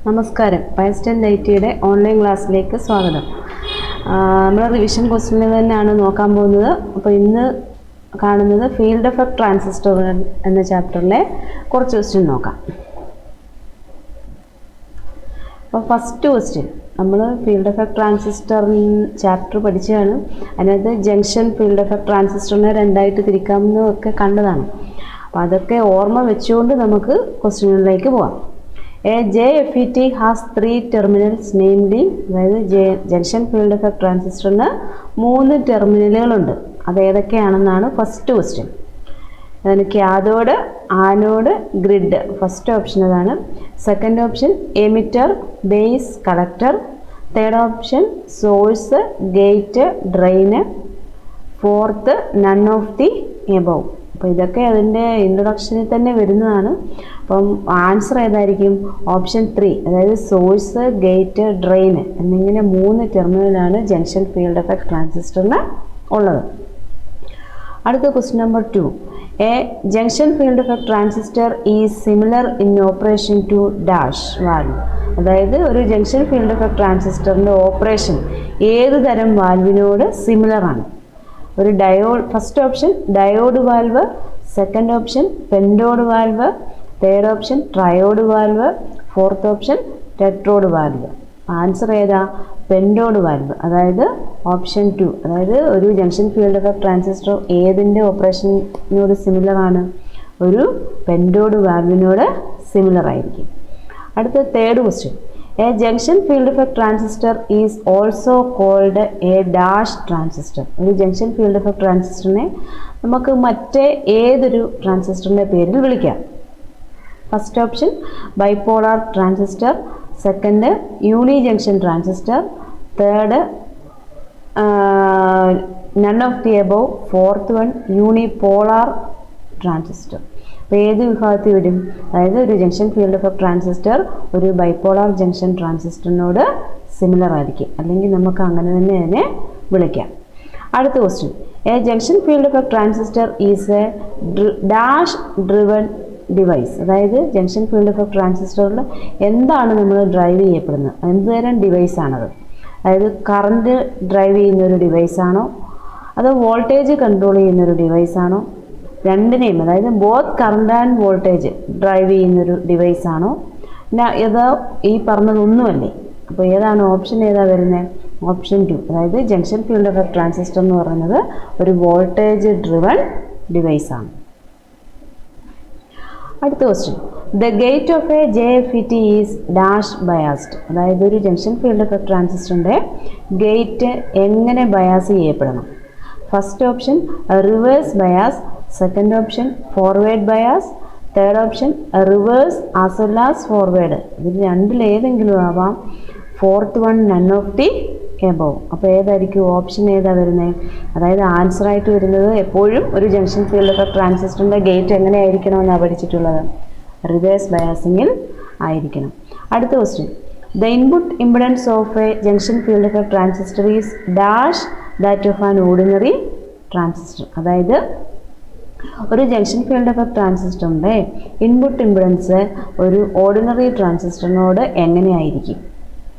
നമസ്കാരം. പയസ്റ്റൻ ഡൈറ്റിയുടെ ഓൺലൈൻ ക്ലാസ്സിലേക്ക് സ്വാഗതം. നമ്മൾ റിവിഷൻ ക്വസ്റ്റ്യനിൽ തന്നെയാണ് നോക്കാൻ പോകുന്നത്. അപ്പോൾ ഇന്ന് കാണുന്നത് ഫീൽഡ് എഫക്ട് ട്രാൻസിസ്റ്റർ എന്ന ചാപ്റ്ററിലെ കുറച്ച് ക്വസ്റ്റ്യൻ നോക്കാം. അപ്പോൾ ഫസ്റ്റ് ക്വസ്റ്റ്യൻ നമ്മൾ ഫീൽഡ് എഫക്ട് ട്രാൻസിസ്റ്റർ ചാപ്റ്റർ പഠിച്ചതാണ്. അതിനകത്ത് ജംഗ്ഷൻ ഫീൽഡ് എഫക്ട് ട്രാൻസിസ്റ്ററിനെ രണ്ടായിട്ട് തിരിക്കാമെന്നൊക്കെ കണ്ടതാണ്. അപ്പോൾ അതൊക്കെ ഓർമ്മ വെച്ചുകൊണ്ട് നമുക്ക് ക്വസ്റ്റ്യനിലേക്ക് പോകാം. A JFET has 3 terminals, namely, അതായത് ജംഗ്ഷൻ ഫീൽഡ് എഫക്ട് ട്രാൻസിസ്റ്ററിന് 3 ടെർമിനലുകളുണ്ട്. അത് ഏതൊക്കെയാണെന്നാണ് ഫസ്റ്റ് ക്വസ്റ്റ്യൻ. അതിന് cathode, anode, grid. First option അതാണ്. Second option emitter, base, collector. Third option source, gate, drain. Fourth none of the above. അപ്പോൾ ഇതൊക്കെ അതിൻ്റെ ഇൻട്രൊഡക്ഷനിൽ തന്നെ വരുന്നതാണ്. അപ്പം ആൻസർ ഏതായിരിക്കും? ഓപ്ഷൻ 3, അതായത് സോഴ്സ്, ഗേറ്റ്, ഡ്രെയിൻ എന്നിങ്ങനെ 3 ടെർമിനലാണ് ജംഗ്ഷൻ ഫീൽഡ് എഫക്ട് ട്രാൻസിസ്റ്ററിന് ഉള്ളത്. അടുത്ത question number 2. A junction field effect transistor is similar in operation to dash valve. അതായത് ഒരു ജംഗ്ഷൻ ഫീൽഡ് എഫക്ട് ട്രാൻസിസ്റ്ററിൻ്റെ ഓപ്പറേഷൻ ഏത് തരം വാൽവിനോട് സിമിലർ ആണ്? ഒരു diode. First option diode valve, second option pentode valve, third option triode valve, fourth option tetrode valve. Answer ഏതാ? Pentode valve, അതായത് ഓപ്ഷൻ 2. അതായത് ഒരു ജംഗ്ഷൻ ഫീൽഡ് എഫക്ട് ട്രാൻസിസ്റ്റർ ഏതിൻ്റെ ഓപ്പറേഷനോട് സിമിലർ ആണ്? ഒരു പെൻഡോഡ് വാൽവിനോട് സിമിലർ ആയിരിക്കും. അടുത്ത third question. A junction field effect transistor is also called a dash transistor. ഒരു ജംഗ്ഷൻ ഫീൽഡ് എഫക്ട് ട്രാൻസിസ്റ്ററിനെ നമുക്ക് മറ്റേ ഏതൊരു ട്രാൻസിസ്റ്ററിൻ്റെ പേരിൽ വിളിക്കാം? First option bipolar transistor, second uni junction transistor, third none of the above, fourth one unipolar transistor. അപ്പോൾ ഏത് വിഭാഗത്തിൽ വരും? അതായത് ഒരു ജംഗ്ഷൻ ഫീൽഡ് എഫക്ട് ട്രാൻസിസ്റ്റർ ഒരു ബൈപോളാർ ജംഗ്ഷൻ ട്രാൻസിസ്റ്ററിനോട് സിമിലർ ആയിരിക്കും, അല്ലെങ്കിൽ നമുക്ക് അങ്ങനെ തന്നെ അതിനെ വിളിക്കാം. അടുത്ത question. A junction field effect transistor is A dash driven device. അതായത് ജംഗ്ഷൻ ഫീൽഡ് എഫക്ട് ട്രാൻസിസ്റ്ററിൽ എന്താണ് നമ്മൾ ഡ്രൈവ് ചെയ്യപ്പെടുന്നത്? എന്ത് തരം ഡിവൈസാണത്? അതായത് കറണ്ട് ഡ്രൈവ് ചെയ്യുന്നൊരു ഡിവൈസാണോ, അതോ വോൾട്ടേജ് കൺട്രോൾ ചെയ്യുന്നൊരു ഡിവൈസാണോ? രണ്ടിനെയും, അതായത് both current and voltage drive ചെയ്യുന്നൊരു ഡിവൈസാണോ? ഏതോ ഈ പറഞ്ഞതൊന്നുമല്ലേ? അപ്പോൾ ഏതാണ് ഓപ്ഷൻ? ഏതാ വരുന്നത്? ഓപ്ഷൻ 2, അതായത് ജംഗ്ഷൻ ഫീൽഡ് എഫക്ട് ട്രാൻസിസ്റ്റർ എന്ന് പറയുന്നത് ഒരു വോൾട്ടേജ് ഡ്രിവൺ ഡിവൈസാണ്. അടുത്ത question. The gate of a JFET is dash biased. അതായത് ഒരു ജംഗ്ഷൻ ഫീൽഡ് എഫക്ട് ട്രാൻസിസ്റ്ററിൻ്റെ ഗേറ്റ് എങ്ങനെ ബയാസ് ചെയ്യപ്പെടണം? First option reverse bias, second option forward bias, third option reverse as well as forward. ഇതിൽ രണ്ടിലേതെങ്കിലും ആവാം. Fourth one none of the above. അപ്പോൾ ഏതായിരിക്കും ഓപ്ഷൻ? ഏതാ വരുന്നത്? അതായത് ആൻസർ ആയിട്ട് വരുന്നത് എപ്പോഴും ഒരു ജംഗ്ഷൻ ഫീൽഡ് എഫക്ട് ട്രാൻസിസ്റ്ററിൻ്റെ ഗേറ്റ് എങ്ങനെ ആയിരിക്കണമെന്നാണ് പഠിച്ചിട്ടുള്ളത്? റിവേഴ്സ് ബയാസിങ്ങിൽ ആയിരിക്കണം. അടുത്ത question. The input impedance of a junction field effect transistor is dash that of an ordinary transistor. അതായത് ഒരു ജംഗ്ഷൻ ഫീൽഡ് എഫക്ട് ട്രാൻസിസ്റ്ററിൻ്റെ ഇൻപുട്ട് ഇംപിഡൻസ് ഒരു ഓർഡിനറി ട്രാൻസിസ്റ്ററിനോട് എങ്ങനെയായിരിക്കും?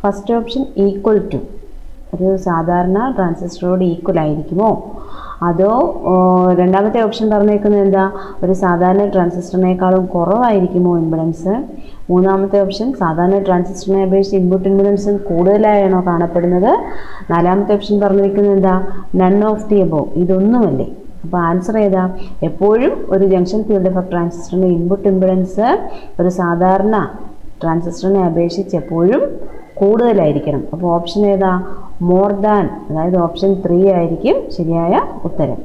ഫസ്റ്റ് ഓപ്ഷൻ ഈക്വൽ ടു, ഒരു സാധാരണ ട്രാൻസിസ്റ്ററോട് ഈക്വൽ ആയിരിക്കുമോ? അതോ രണ്ടാമത്തെ ഓപ്ഷൻ പറഞ്ഞേക്കുന്നത് എന്താ? ഒരു സാധാരണ ട്രാൻസിസ്റ്ററിനേക്കാളും കുറവായിരിക്കുമോ ഇംപിഡൻസ്? മൂന്നാമത്തെ ഓപ്ഷൻ സാധാരണ ട്രാൻസിസ്റ്ററിനെ അപേക്ഷിച്ച് ഇൻപുട്ട് ഇംപിഡൻസ് കൂടുതലായാണോ കാണപ്പെടുന്നത്? നാലാമത്തെ ഓപ്ഷൻ പറഞ്ഞിരിക്കുന്നത് എന്താ? None of the above. ഇതൊന്നുമല്ലേ? അപ്പോൾ ആൻസർ ഏതാ? എപ്പോഴും ഒരു ജംഗ്ഷൻ ഫീൽഡ് എഫക്ട് ട്രാൻസിസ്റ്ററിൻ്റെ ഇൻപുട്ട് ഇംപിഡൻസ് ഒരു സാധാരണ ട്രാൻസിസ്റ്ററിനെ അപേക്ഷിച്ച് എപ്പോഴും കൂടുതലായിരിക്കണം. അപ്പോൾ ഓപ്ഷൻ ഏതാ? മോർ ദാൻ, അതായത് ഓപ്ഷൻ 3 ആയിരിക്കും ശരിയായ ഉത്തരം.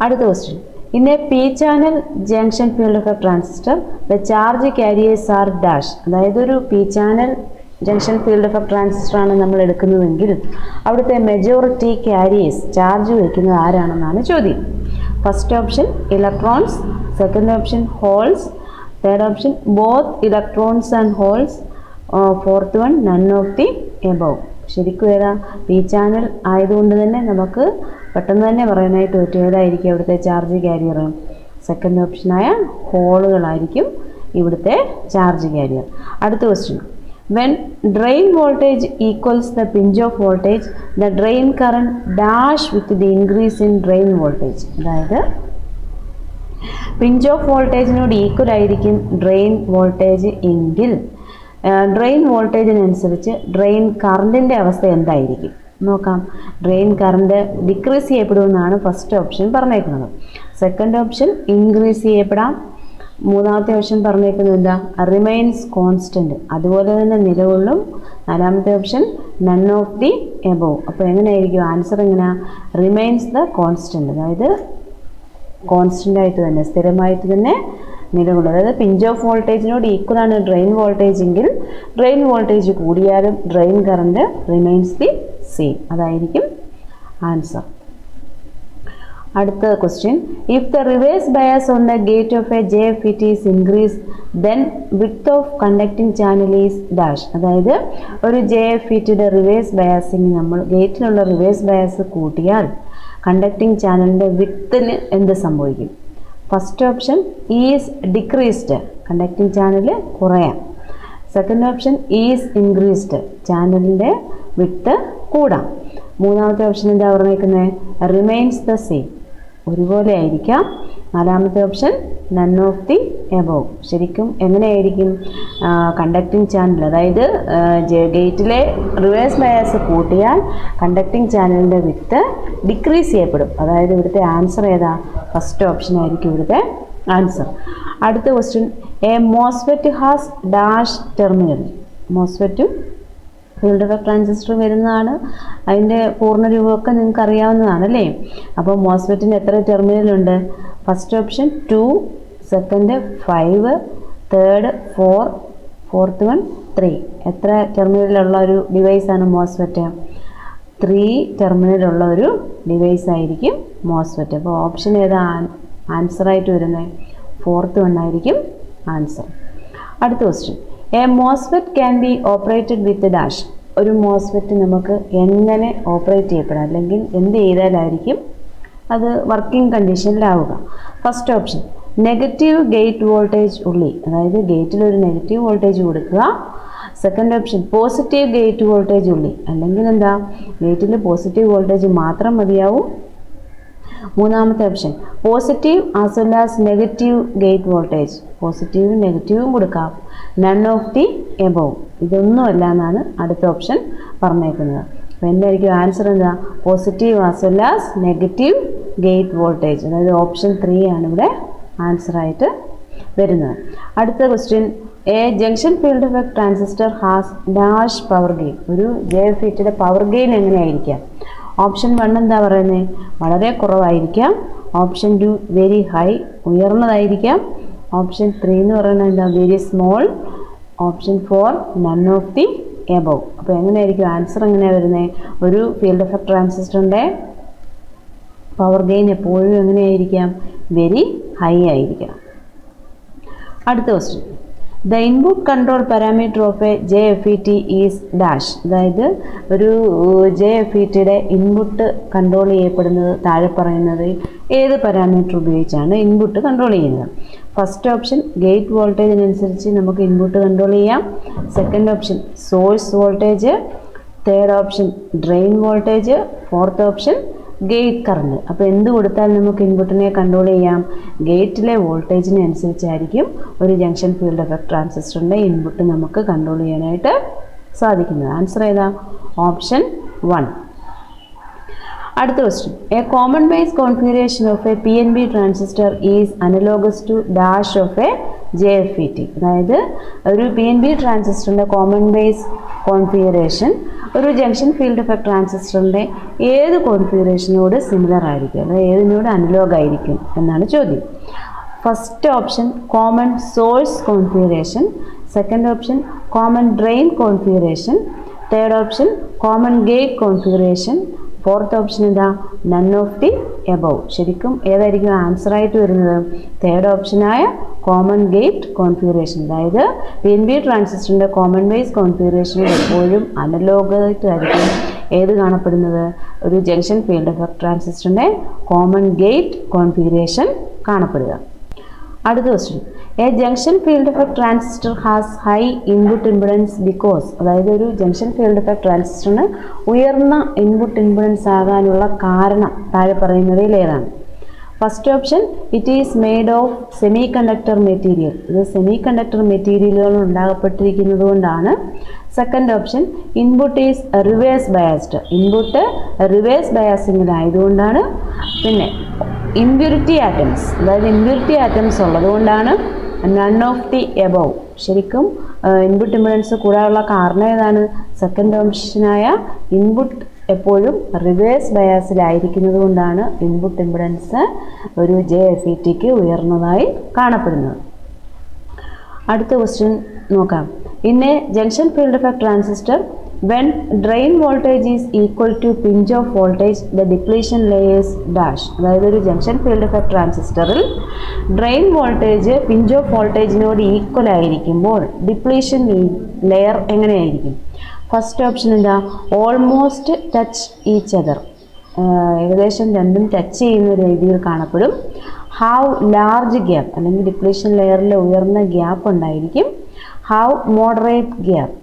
അടുത്ത question. In a P channel junction field effect transistor the charge carriers are dash. അതായത് ഒരു P channel junction field effect ട്രാൻസിസ്റ്ററാണ് നമ്മൾ എടുക്കുന്നതെങ്കിൽ അവിടുത്തെ മെജോറിറ്റി ക്യാരിയേഴ്സ് ചാർജ് വയ്ക്കുന്നത് ആരാണെന്നാണ് ചോദ്യം. First option electrons, second option holes, third option both electrons and holes, fourth one none of the above. ശരിക്കും ഏതാ? പി ചാനൽ ആയതുകൊണ്ട് തന്നെ നമുക്ക് പെട്ടെന്ന് തന്നെ പറയാനായിട്ട് പറ്റും ഏതായിരിക്കും അവിടുത്തെ ചാർജ് ക്യാരിയർ? സെക്കൻഡ് ഓപ്ഷനായ ഹോളുകളായിരിക്കും ഇവിടുത്തെ ചാർജ് കാരിയർ. അടുത്ത question, when drain voltage equals the pinch off voltage, the drain current dash with the increase in drain voltage. അതായത് പിഞ്ച് ഓഫ് വോൾട്ടേജിനോട് ഈക്വൽ ആയിരിക്കും ഡ്രെയിൻ വോൾട്ടേജ് എങ്കിൽ ഡ്രെയിൻ വോൾട്ടേജിനനുസരിച്ച് ഡ്രെയിൻ കറണ്ടിൻ്റെ അവസ്ഥ എന്തായിരിക്കും നോക്കാം. ഡ്രെയിൻ കറണ്ട് ഡിക്രീസ് ചെയ്യപ്പെടുമെന്നാണ് ഫസ്റ്റ് ഓപ്ഷൻ പറഞ്ഞേക്കുന്നത്. സെക്കൻഡ് ഓപ്ഷൻ ഇൻക്രീസ് ചെയ്യപ്പെടാം. മൂന്നാമത്തെ ഓപ്ഷൻ പറഞ്ഞേക്കുന്നത് എന്താ, റിമൈൻസ് കോൺസ്റ്റൻറ്റ്, അതുപോലെ തന്നെ നിലകൊള്ളും. നാലാമത്തെ option none of the above. അപ്പോൾ എങ്ങനെയായിരിക്കും ആൻസർ? എങ്ങനെയാ, റിമൈൻസ് ദ കോൺസ്റ്റൻറ്റ്, അതായത് കോൺസ്റ്റൻ്റ് ആയിട്ട് തന്നെ സ്ഥിരമായിട്ട് തന്നെ നിലകൊള്ളും. അതായത് പിഞ്ച് ഓഫ് വോൾട്ടേജിനോട് ഈക്വൽ ആണ് ഡ്രെയിൻ വോൾട്ടേജ് എങ്കിൽ ഡ്രെയിൻ വോൾട്ടേജ് കൂടിയാലും drain current remains the same. അതായിരിക്കും ആൻസർ. അടുത്ത question, if the reverse bias on the gate of a JFET is increase then width of conducting channel is dash. അതായത് ഒരു JFETയുടെ reverse biasing നമ്മൾ ഗേറ്റിലുള്ള reverse bias കൂട്ടിയാൽ conducting ചാനലിൻ്റെ വിഡ്ത്തിന് എന്ത് സംഭവിക്കും? First option is decreased, conducting channel കുറയാം. Second option is increased, ചാനലിൻ്റെ വിഡ്ത്ത് കൂടാം. മൂന്നാമത്തെ ഓപ്ഷൻ എന്താ പറഞ്ഞേക്കുന്നത്? റിമൈൻസ് ദ സെയിം, ഒരുപോലെ ആയിരിക്കാം. നാലാമത്തെ option none of the above. ശരിക്കും എങ്ങനെയായിരിക്കും? കണ്ടക്ടിങ് ചാനൽ, അതായത് ഗേറ്റിലെ റിവേഴ്സ് ബയാസ് കൂട്ടിയാൽ കണ്ടക്ടിങ് ചാനലിൻ്റെ വിഡ്ത്ത് ഡിക്രീസ് ചെയ്യപ്പെടും. അതായത് ഇവിടുത്തെ ആൻസർ ഏതാ? ഫസ്റ്റ് ഓപ്ഷൻ ആയിരിക്കും ഇവിടുത്തെ ആൻസർ. അടുത്ത question, a MOSFET has dash terminal. മോസ്ഫെറ്റും ഫീൽഡ് എഫക്ട് ട്രാൻസിസ്റ്റർ വരുന്നതാണ്. അതിൻ്റെ പൂർണ്ണരൂപമൊക്കെ നിങ്ങൾക്ക് അറിയാവുന്നതാണ് അല്ലേ? അപ്പോൾ മോസ്ഫെറ്റിന് എത്ര ടെർമിനലുണ്ട്? First option 2, second 5, third 4, fourth one 3. എത്ര ടെർമിനലുള്ള ഒരു ഡിവൈസാണ് മോസ്ഫെറ്റ്? 3 ടെർമിനലുള്ള ഒരു ഡിവൈസ് ആയിരിക്കും മോസ്ഫെറ്റ്. അപ്പോൾ ഓപ്ഷൻ ഏതാ ആൻസറായിട്ട് വരുന്നത്? ഫോർത്ത് വൺ ആയിരിക്കും ആൻസർ. അടുത്ത question, a MOSFET can be operated with dash. ഒരു മോസ്ഫെറ്റ് നമുക്ക് എങ്ങനെ ഓപ്പറേറ്റ് ചെയ്യപ്പെടാം, അല്ലെങ്കിൽ എന്ത് ചെയ്താലായിരിക്കും അത് വർക്കിംഗ് കണ്ടീഷനിലാവുക? First option negative gate voltage only, അതായത് ഗേറ്റിൽ ഒരു നെഗറ്റീവ് വോൾട്ടേജ് കൊടുക്കുക. Second option positive gate voltage only, അല്ലെങ്കിൽ എന്താ, ഗേറ്റിൽ പോസിറ്റീവ് വോൾട്ടേജ് മാത്രം മതിയാവും. മൂന്നാമത്തെ option positive as well as negative gate voltage, പോസിറ്റീവും നെഗറ്റീവും കൊടുക്കാം. നൺ ഓഫ് ദി എബോവ്, ഇതൊന്നുമല്ല എന്നാണ് അടുത്ത ഓപ്ഷൻ പറഞ്ഞേക്കുന്നത്. അപ്പോൾ എന്തായിരിക്കും ആൻസർ? എന്താ, positive as well as negative gate voltage, അതായത് ഓപ്ഷൻ 3 ആണ് ഇവിടെ ആൻസറായിട്ട് വരുന്നത്. അടുത്ത question, a junction field effect transistor has dash power gain. ഒരു JFETയുടെ പവർ ഗെയിൻ എങ്ങനെയായിരിക്കാം? ഓപ്ഷൻ 1 എന്താ പറയുന്നത്? വളരെ കുറവായിരിക്കാം. ഓപ്ഷൻ 2 വെരി ഹൈ, ഉയർന്നതായിരിക്കാം. ഓപ്ഷൻ 3 എന്ന് പറയുന്നത് എന്താ, very small. Option 4 none of the above. അപ്പോൾ എങ്ങനെയായിരിക്കും ആൻസർ? എങ്ങനെയാണ് വരുന്നത്? ഒരു ഫീൽഡ് എഫക്ട് ട്രാൻസിസ്റ്ററിൻ്റെ പവർ ഗെയിൻ എപ്പോഴും എങ്ങനെയായിരിക്കാം? വെരി ഹൈ ആയിരിക്കാം. അടുത്ത question, the input control parameter of a JFET is dash. അതായത് ഒരു JFETയുടെ ഇൻപുട്ട് കൺട്രോൾ ചെയ്യപ്പെടുന്നത് താഴെ പറയുന്നത് ഏത് പാരാമീറ്റർ ഉപയോഗിച്ചാണ് ഇൻപുട്ട് കൺട്രോൾ ചെയ്യുന്നത്? ഫസ്റ്റ് ഓപ്ഷൻ ഗേറ്റ് വോൾട്ടേജിനനുസരിച്ച് നമുക്ക് ഇൻപുട്ട് കൺട്രോൾ ചെയ്യാം. Second option source voltage. Third option drain voltage. Fourth option gate current. അപ്പോൾ എന്ത് കൊടുത്താൽ നമുക്ക് ഇൻപുട്ടിനെ കൺട്രോൾ ചെയ്യാം? ഗേറ്റിലെ വോൾട്ടേജിനെ അനുസരിച്ചായിരിക്കും ഒരു ജംഗ്ഷൻ ഫീൽഡ് എഫക്ട് ട്രാൻസിസ്റ്ററിൻ്റെ ഇൻപുട്ട് നമുക്ക് കൺട്രോൾ ചെയ്യാനായിട്ട് സാധിക്കുന്നത്. ആൻസർ ഏതാ? ഓപ്ഷൻ 1. അടുത്ത question, a common base configuration of a PNP transistor is analogous to dash of a JFET. അതായത് ഒരു PNP ട്രാൻസിസ്റ്ററിൻ്റെ കോമൺ ബേസ് കോൺഫിഗറേഷൻ ഒരു ജംഗ്ഷൻ ഫീൽഡ് എഫക്ട് ട്രാൻസിസ്റ്ററിൻ്റെ ഏത് കോൺഫിഗറേഷനോട് സിമിലർ ആയിരിക്കും, അതായത് ഏതിനോട് അനലോഗ് ആയിരിക്കും എന്നാണ് ചോദ്യം. First option common source configuration. Second option common drain configuration. Third option common gate configuration. Fourth option എന്താ? None of the above. ശരിക്കും ഏതായിരിക്കും ആൻസറായിട്ട് വരുന്നത്? തേർഡ് ഓപ്ഷനായ കോമൺ ഗേറ്റ് കോൺഫിഗറേഷൻ. അതായത് PNP ട്രാൻസിസ്റ്ററിൻ്റെ കോമൺ ബേസ് കോൺഫിഗറേഷനിൽ എപ്പോഴും അനലോഗായിട്ടായിരിക്കും ഏത് കാണപ്പെടുന്നത്? ഒരു ജംഗ്ഷൻ ഫീൽഡ് എഫക്ട് ട്രാൻസിസ്റ്ററിൻ്റെ കോമൺ ഗേറ്റ് കോൺഫിഗറേഷൻ കാണപ്പെടുക. അടുത്ത question, a junction field effect transistor has high input impedance because, അതായത് ഒരു ജംഗ്ഷൻ ഫീൽഡ് എഫക്ട് ട്രാൻസിസ്റ്ററിന് ഉയർന്ന ഇൻപുട്ട് ഇംപിഡൻസ് ആകാനുള്ള കാരണം താഴെ പറയുന്നവയിൽ ഏതാണ്? First option, it is made of semiconductor material, ഇത് സെമി കണ്ടക്ടർ മെറ്റീരിയലുകൾ ഉണ്ടാകപ്പെട്ടിരിക്കുന്നത് കൊണ്ടാണ്. Second option, input is reverse biased, input reverse ബയാസിങ്ങിലായതുകൊണ്ടാണ്. പിന്നെ ഇമ്പ്യൂരിറ്റി ആറ്റംസ്, അതായത് ഇമ്പ്യൂരിറ്റി ആറ്റംസ് ഉള്ളതുകൊണ്ടാണ്. നൺ ഓഫ് ദി എബവ്, ശരിക്കും ഇൻപുട്ട് ഇംപിഡൻസ് കൂടാനുള്ള കാരണം ഏതാണ്? സെക്കൻഡ് ഓപ്ഷനായ ഇൻപുട്ട് എപ്പോഴും റിവേഴ്സ് ബയാസിലായിരിക്കുന്നത് കൊണ്ടാണ് ഇൻപുട്ട് ഇംപിഡൻസ് ഒരു JFETക്ക് ഉയർന്നതായി കാണപ്പെടുന്നത്. അടുത്ത ക്വസ്റ്റ്യൻ നോക്കാം. In a junction field effect transistor when drain voltage is equal to pinch off voltage the depletion layers dash, അതായത് ഒരു ജംഗ്ഷൻ ഫീൽഡ് എഫക്ട് ട്രാൻസിസ്റ്ററിൽ ഡ്രെയിൻ വോൾട്ടേജ് പിഞ്ച് ഓഫ് വോൾട്ടേജിനോട് ഈക്വൽ ആയിരിക്കുമ്പോൾ ഡിപ്ലീഷൻ ലെയർ എങ്ങനെയായിരിക്കും? ഫസ്റ്റ് ഓപ്ഷൻ എന്താ? Almost touch each other, ഏകദേശം രണ്ടും touch ചെയ്യുന്ന രീതിയിൽ കാണപ്പെടും. ഹാവ് ലാർജ് ഗ്യാപ്പ്, അല്ലെങ്കിൽ ഡിപ്ലീഷൻ ലെയറിൽ ഉയർന്ന ഗ്യാപ്പ് ഉണ്ടായിരിക്കും. ഹാവ് മോഡറേറ്റ് ഗ്യാപ്പ്,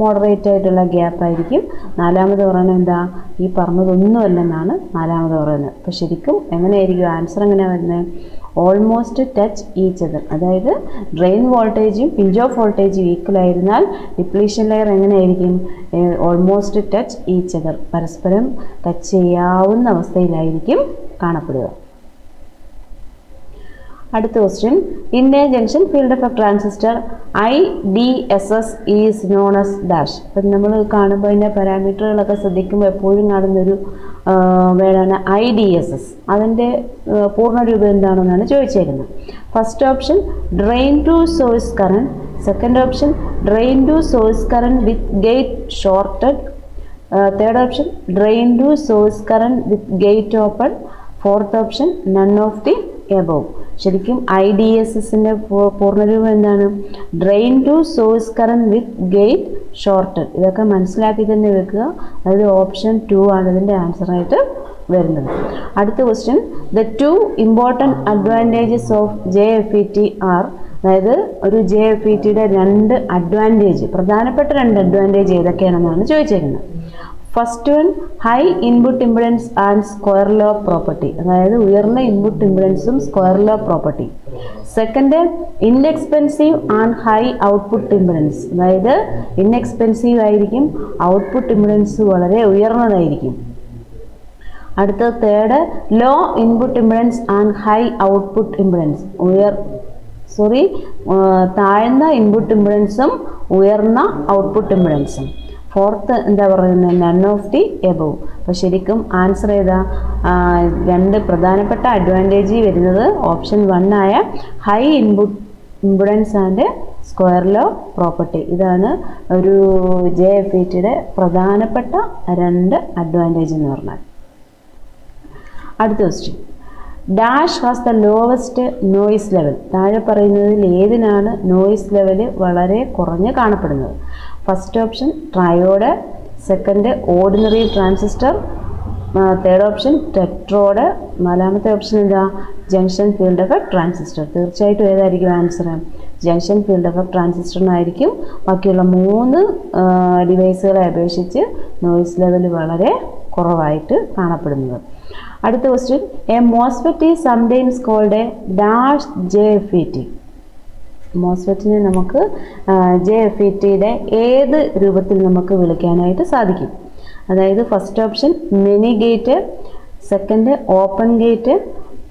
മോഡറേറ്റ് ആയിട്ടുള്ള ഗ്യാപ്പ് ആയിരിക്കും. നാലാമത് പറയുന്നത് എന്താ? ഈ പറഞ്ഞതൊന്നുമല്ലെന്നാണ് നാലാമത് പറയുന്നത്. അപ്പോൾ ശരിക്കും എങ്ങനെയായിരിക്കും ആൻസർ? എങ്ങനെയാണ് വരുന്നത്? ഓൾമോസ്റ്റ് ടച്ച് ഈച്ച് അതർ, അതായത് ഡ്രെയിൻ വോൾട്ടേജും പിഞ്ച് ഓഫ് വോൾട്ടേജും ഈക്വൽ ആയിരുന്നാൽ ഡിപ്ലീഷൻ ലെയർ എങ്ങനെയായിരിക്കും? ഓൾമോസ്റ്റ് ടച്ച് ഈച്ച് അതർ, പരസ്പരം ടച്ച് ചെയ്യാവുന്ന അവസ്ഥയിലായിരിക്കും കാണപ്പെടുക. അടുത്ത question, in a junction field effect transistor IDSS is known as dash. അപ്പം നമ്മൾ കാണുമ്പോൾ അതിൻ്റെ പാരാമീറ്ററുകളൊക്കെ ശ്രദ്ധിക്കുമ്പോൾ എപ്പോഴും കാണുന്നൊരു വേർഡാണ് IDSS. അതിൻ്റെ പൂർണ്ണരൂപം എന്താണെന്നാണ് ചോദിച്ചേക്കുന്നത്. First option, drain to source current. Second option, drain to source current with gate shorted. Third option, drain to source current with gate open. Fourth option, none of the above. ശരിക്കും IDSSൻ്റെ പൂർണ്ണരൂപം എന്താണ്? Drain to source current with gate shorted. ഇതൊക്കെ മനസ്സിലാക്കി തന്നെ വെക്കുക. അതായത് option 2 ആണ് ഇതിൻ്റെ ആൻസറായിട്ട് വരുന്നത്. അടുത്ത question, the 2 important advantages of JFET are, അതായത് ഒരു JFETയുടെ 2 അഡ്വാൻറ്റേജ്, പ്രധാനപ്പെട്ട 2 അഡ്വാൻറ്റേജ് ഏതൊക്കെയാണെന്നാണ് ചോദിച്ചേക്കുന്നത്. First one, high input impedance and square law property, അതായത് ഉയർന്ന ഇൻപുട്ട് ഇംപിഡൻസും square law property. Second, inexpensive and high output impedance, അതായത് ഇൻഎക്സ്പെൻസീവ് ആയിരിക്കും, ഔട്ട്പുട്ട് ഇംപിഡൻസ് വളരെ ഉയർന്നതായിരിക്കും. അടുത്ത third, low input impedance and high output impedance, താഴ്ന്ന ഇൻപുട്ട് ഇംപിഡൻസും ഉയർന്ന ഔട്ട്പുട്ട് ഇംപിഡൻസും. ഫോർത്ത് എന്താ പറയുന്നത്? None of the above. അപ്പോൾ ശരിക്കും ആൻസർ ഏതാ? 2 പ്രധാനപ്പെട്ട അഡ്വാൻറ്റേജ് വരുന്നത് ഓപ്ഷൻ 1 ആയ high input impedance and square law property. ഇതാണ് ഒരു JFETയുടെ പ്രധാനപ്പെട്ട 2 അഡ്വാൻറ്റേജ് എന്ന് പറഞ്ഞാൽ. അടുത്ത question, dash has the lowest noise level. താഴെ പറയുന്നതിൽ ഏതിനാണ് നോയിസ് ലെവൽ വളരെ കുറഞ്ഞ് കാണപ്പെടുന്നത്? First option, triode. Second, ordinary transistor. Third option, Tedros. നാലാമത്തെ ഓപ്ഷൻ എന്താ? Junction field effect transistor. തീർച്ചയായിട്ടും ഏതായിരിക്കും ആൻസർ? ജംഗ്ഷൻ ഫീൽഡ് എഫക്ട് ട്രാൻസിസ്റ്ററിനായിരിക്കും ബാക്കിയുള്ള 3 ഡിവൈസുകളെ അപേക്ഷിച്ച് നോയിസ് ലെവൽ വളരെ കുറവായിട്ട് കാണപ്പെടുന്നത്. അടുത്ത question, a MOSFET is sometimes called a dash JFET. മോസ്ഫെറ്റിനെ നമുക്ക് JFETയുടെ ഏത് രൂപത്തിൽ നമുക്ക് വിളിക്കാനായിട്ട് സാധിക്കും? അതായത് first option, many gate. Second, open gate.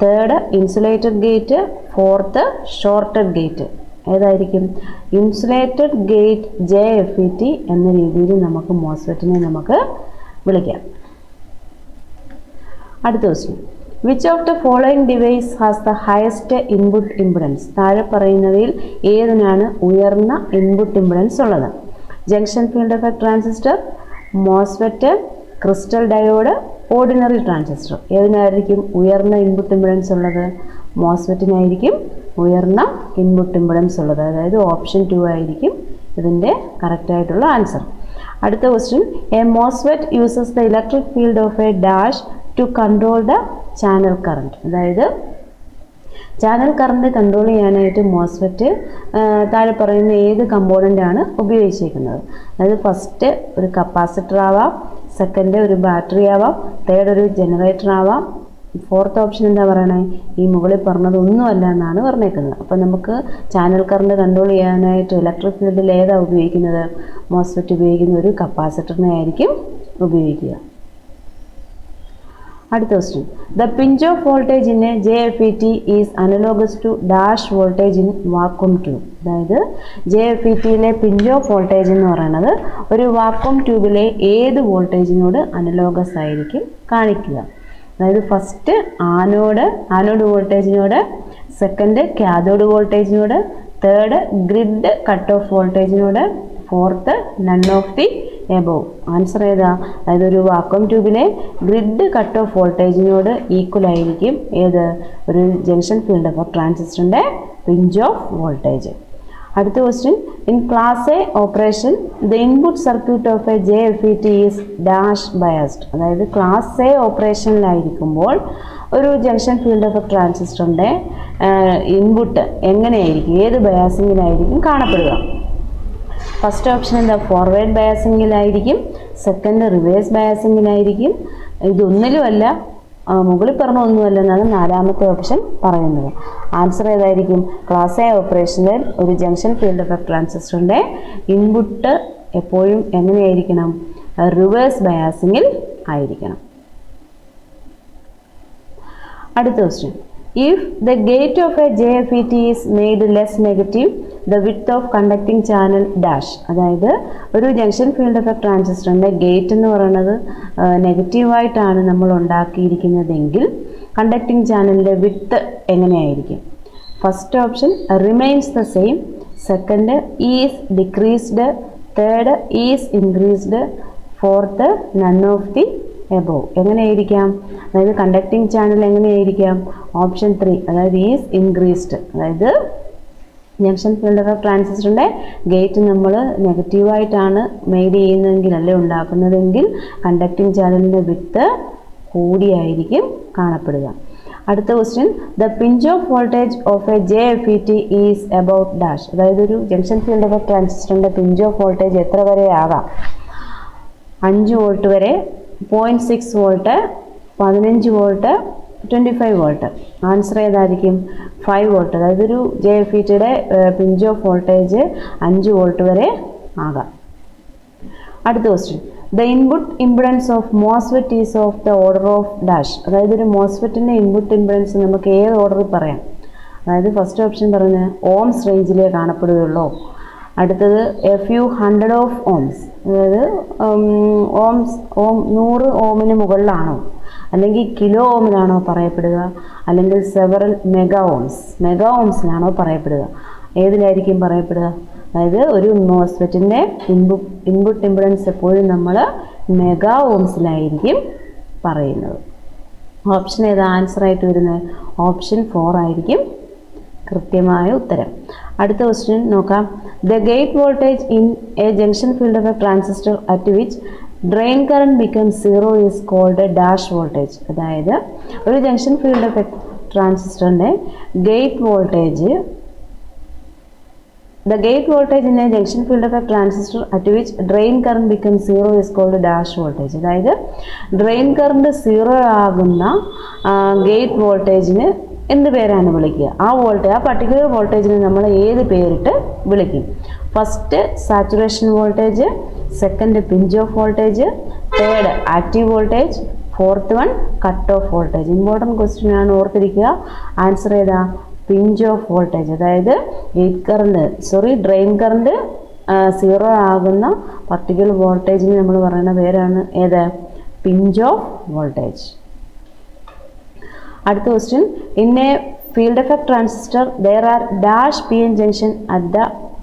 Third, insulated gate. Fourth, shorted gate. ഏതായിരിക്കും? ഇൻസുലേറ്റഡ് ഗേറ്റ് JFET എന്ന രീതിയിൽ നമുക്ക് മോസ്ഫെറ്റിനെ നമുക്ക് വിളിക്കാം. അടുത്ത question, which of the following device has the highest input impedance? താഴെ പറയുന്നവയിൽ ഏതിനാണ് ഉയർന്ന ഇൻപുട്ട് ഇംപിഡൻസ് ഉള്ളത്? Junction field effect transistor, MOSFET, crystal diode, ordinary transistor. ഏതിനായിരിക്കും ഉയർന്ന ഇൻപുട്ട് ഇംപിഡൻസ് ഉള്ളത്? മോസ്ഫെറ്റിനായിരിക്കും ഉയർന്ന ഇൻപുട്ട് ഇംപിഡൻസ് ഉള്ളത്. അതായത് ഓപ്ഷൻ 2 ആയിരിക്കും ഇതിൻ്റെ കറക്റ്റായിട്ടുള്ള ആൻസർ. അടുത്ത question, a MOSFET uses the electric field of a dash to control the channel current. അതായത് ചാനൽ കറണ്ട് കൺട്രോൾ ചെയ്യാനായിട്ട് മോസ്ഫെറ്റ് താഴെ പറയുന്ന ഏത് കമ്പോണൻ്റ് ആണ് ഉപയോഗിച്ചിരിക്കുന്നത്? അതായത് ഫസ്റ്റ് ഒരു കപ്പാസിറ്റർ ആവാം, സെക്കൻഡ് ഒരു ബാറ്ററി ആവാം, തേർഡ് ഒരു ജനറേറ്റർ ആവാം, ഫോർത്ത് ഓപ്ഷൻ എന്താ പറയണേ? ഈ മുകളിൽ പറഞ്ഞതൊന്നുമല്ല എന്നാണ് പറഞ്ഞേക്കുന്നത്. അപ്പോൾ നമുക്ക് ചാനൽ കറണ്ട് കൺട്രോൾ ചെയ്യാനായിട്ട് ഇലക്ട്രിക് ഫീൽഡിൽ ഏതാണ് ഉപയോഗിക്കുന്നത്? മോസ്ഫെറ്റ് ഉപയോഗിക്കുന്ന ഒരു കപ്പാസിറ്ററിനെ ആയിരിക്കും ഉപയോഗിക്കുക. അടുത്ത question, the pinch off voltage in a JFET is analogous to dash voltage in vacuum tube. അതായത് JFETയിലെ പിഞ്ച് ഓഫ് വോൾട്ടേജ് എന്ന് പറയുന്നത് ഒരു വാക്വം ട്യൂബിലെ ഏത് വോൾട്ടേജിനോട് അനലോഗസ് ആയിരിക്കും കാണിക്കുക? അതായത് ഫസ്റ്റ് ആനോഡ് വോൾട്ടേജിനോട്, സെക്കൻഡ് കാഥോഡ് വോൾട്ടേജിനോട്, തേർഡ് ഗ്രിഡ് കട്ട് ഓഫ് വോൾട്ടേജിനോട്, fourth none of the above. Answer ഏതാ? അതായത് ഒരു വാക്വം ട്യൂബിലെ ഗ്രിഡ് കട്ട് ഓഫ് വോൾട്ടേജിനോട് ഈക്വൽ ആയിരിക്കും ഏത്? ഒരു ജംഗ്ഷൻ ഫീൽഡ് ഓഫ് ട്രാൻസിസ്റ്ററിൻ്റെ പിഞ്ച് ഓഫ് വോൾട്ടേജ്. അടുത്ത question, in class A operation the input circuit of a JFET is dash biased. അതായത് ക്ലാസ് എ ഓപ്പറേഷനിലായിരിക്കുമ്പോൾ ഒരു ജംഗ്ഷൻ ഫീൽഡ് ഓഫ് ട്രാൻസിസ്റ്ററിൻ്റെ ഇൻപുട്ട് എങ്ങനെയായിരിക്കും, ഏത് ബയാസിങ്ങിലായിരിക്കും കാണപ്പെടുക? ഫസ്റ്റ് ഓപ്ഷൻ എന്താ? ഫോർവേഡ് ബയാസിങ്ങിലായിരിക്കും, സെക്കൻഡ് റിവേഴ്സ് ബയാസിങ്ങിലായിരിക്കും, ഇതൊന്നിലുമല്ല, മുകളിൽ പറഞ്ഞ ഒന്നുമല്ല എന്നാണ് നാലാമത്തെ ഓപ്ഷൻ പറയുന്നത്. ആൻസർ ഏതായിരിക്കും? ക്ലാസ് എ ഓപ്പറേഷനിൽ ഒരു ജംഗ്ഷൻ ഫീൽഡ് ഓഫ് ട്രാൻസിസ്റ്ററിൻ്റെ ഇൻപുട്ട് എപ്പോഴും എങ്ങനെയായിരിക്കണം? റിവേഴ്സ് ബയാസിങ്ങിൽ ആയിരിക്കണം. അടുത്ത question, if the gate of a JFET is made less negative, the width of conducting channel dash. അതായത് ഒരു ജംഗ്ഷൻ ഫീൽഡ് ഓഫ് ട്രാൻസിസ്റ്ററിൻ്റെ ഗേറ്റ് എന്ന് പറയുന്നത് നെഗറ്റീവായിട്ടാണ് നമ്മൾ ഉണ്ടാക്കിയിരിക്കുന്നതെങ്കിൽ കണ്ടക്റ്റിംഗ് ചാനലിൻ്റെ വിഡ്ത്ത് എങ്ങനെയായിരിക്കും? First option remains the same, second is decreased, third is increased, fourth none of the above. എങ്ങനെയായിരിക്കാം? അതായത് കണ്ടക്റ്റിംഗ് ചാനൽ എങ്ങനെയായിരിക്കാം? ഓപ്ഷൻ 3, അതായത് ഈസ് ഇൻക്രീസ്ഡ്. അതായത് ജംഗ്ഷൻ ഫീൽഡ് ഓഫ് ട്രാൻസിസ്റ്ററിൻ്റെ ഗേറ്റ് നമ്മൾ നെഗറ്റീവായിട്ടാണ് മെയ്ഡ് ചെയ്യുന്നതെങ്കിൽ, അല്ലെ ഉണ്ടാക്കുന്നതെങ്കിൽ കണ്ടക്റ്റിംഗ് ചാനലിൻ്റെ വിഡ്ത്ത് കൂടിയായിരിക്കും കാണപ്പെടുക. അടുത്ത question, the pinch off voltage of a JFET is about dash. അതായത് ഒരു ജംഗ്ഷൻ ഫീൽഡ് ഓഫ് ട്രാൻസിസ്റ്ററിൻ്റെ പിഞ്ച് ഓഫ് വോൾട്ടേജ് എത്ര വരെ ആകാം? 5 വോൾട്ട് വരെ, 0.6 വോൾട്ട്, 15 വോൾട്ട്, 25 വോൾട്ട്. ആൻസർ ഏതായിരിക്കും? 5 വോൾട്ട്. അതായത് ഒരു JFETയുടെ പിഞ്ച് ഓഫ് വോൾട്ടേജ് 5 വോൾട്ട് വരെ ആകാം. അടുത്ത question, the input impedance of MOSFET is of the order of dash. അതായത് ഒരു മോസ്ഫെറ്റിൻ്റെ ഇൻപുട്ട് ഇംപിഡൻസ് നമുക്ക് ഏത് ഓർഡറിൽ പറയാം? അതായത് ഫസ്റ്റ് ഓപ്ഷൻ പറയുന്നത് ഓംസ് റേഞ്ചിലേ കാണപ്പെടുകയുള്ളൂ. അടുത്തത് a few hundred of ohms, അതായത് 100 ഓമിന് മുകളിലാണോ, അല്ലെങ്കിൽ കിലോ ഓമിലാണോ പറയപ്പെടുക, അല്ലെങ്കിൽ സെവറൽ മെഗാ ഓംസിലാണോ പറയപ്പെടുക? ഏതിലായിരിക്കും പറയപ്പെടുക? അതായത് ഒരു മോസ്ഫെറ്റിൻ്റെ ഇൻപുട്ട് ഇംപിഡൻസ് എപ്പോഴും നമ്മൾ മെഗാ ഓംസിലായിരിക്കും പറയുന്നത്. ഓപ്ഷൻ ഏതാ ആൻസർ ആയിട്ട് വരുന്നത്? ഓപ്ഷൻ 4 ആയിരിക്കും കൃത്യമായ ഉത്തരം. അടുത്ത ക്വസ്റ്റ്യൻ നോക്കാം, the gate voltage in a junction field of a transistor at which drain current become 0 is called dash voltage. അതായത് ഒരു ജംഗ്ഷൻ ഫീൽഡ് ഓഫ് എ ട്രാൻസിസ്റ്ററിൻ്റെ gate voltage, the gate voltage in a junction field of a transistor at which drain current becomes 0 is called dash voltage. അതായത് drain current 0 ആകുന്ന gate വോൾട്ടേജിന് എന്ത് പേരാണ് വിളിക്കുക? ആ പർട്ടിക്കുലർ വോൾട്ടേജിന് നമ്മൾ ഏത് പേരിട്ട് വിളിക്കും? First saturation voltage, second pinch off voltage, third active voltage, fourth one cut off voltage. Important question ആണ്, ഓർത്തിരിക്കുക. ആൻസർ ഏതാ? Pinch off voltage. അതായത് ഡ്രെയിൻ കറണ്ട് 0 ആകുന്ന പർട്ടിക്കുലർ വോൾട്ടേജിന് നമ്മൾ പറയുന്ന പേരാണ് ഏത്? Pinch off voltage. അടുത്ത question, in a field effect transistor there are dash PN junction at the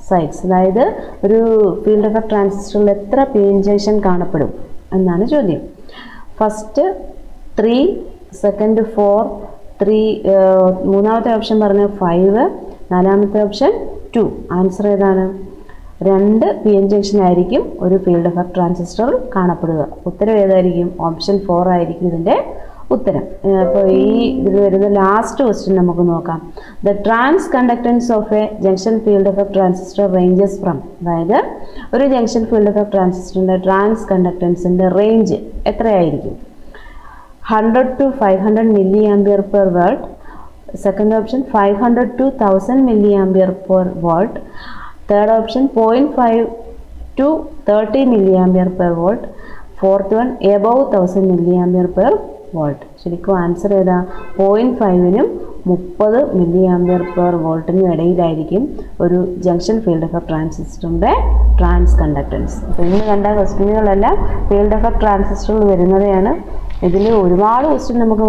sides. അതായത് ഒരു ഫീൽഡ് എഫക്ട് ട്രാൻസിസ്റ്ററിൽ എത്ര PN ജംഗ്ഷൻ കാണപ്പെടും എന്നാണ് ചോദ്യം. ഫസ്റ്റ് 3, സെക്കൻഡ് 4, മൂന്നാമത്തെ ഓപ്ഷൻ പറഞ്ഞ 5, നാലാമത്തെ ഓപ്ഷൻ 2. ആൻസർ ഏതാണ്? 2 PN ജംഗ്ഷൻ ആയിരിക്കും ഒരു ഫീൽഡ് എഫക്ട് ട്രാൻസിസ്റ്ററിൽ കാണപ്പെടുക. ഉത്തരം ഏതായിരിക്കും? ഓപ്ഷൻ 4 ആയിരിക്കും ഇതിൻ്റെ ഉത്തരം. അപ്പോൾ ഈ ഇതിൽ വരുന്ന ലാസ്റ്റ് ക്വസ്റ്റ്യൻ നമുക്ക് നോക്കാം. The transconductance of a junction field effect transistor ranges from, അതായത് ഒരു ജംഗ്ഷൻ ഫീൽഡ് എഫക്ട് ട്രാൻസിസ്റ്ററിൻ്റെ ട്രാൻസ് കണ്ടക്ടൻസിൻ്റെ റേഞ്ച് എത്രയായിരിക്കും? 100 to 500 milliampere per volt. Second option 500 to 1000 milliampere per volt. Third option 0.5 to 30 milliampere per volt. Fourth one above 1000 milliampere per volt. ശരിക്കും answer ഏതാ? 0.5നും 30 milliampere per voltനും ഇടയിലായിരിക്കും ഒരു ജംഗ്ഷൻ ഫീൽഡ് എഫക്ട് ട്രാൻസിസ്റ്ററിൻ്റെ ട്രാൻസ് കണ്ടക്ടൻസ്. അപ്പോൾ ഇന്ന് കണ്ട ക്വസ്റ്റ്യനുകളെല്ലാം ഫീൽഡ് എഫക്ട് ട്രാൻസിസ്റ്ററുകൾ വരുന്നതാണ്. ഇതിൽ ഒരുപാട് ക്വസ്റ്റ്യൻ നമുക്ക്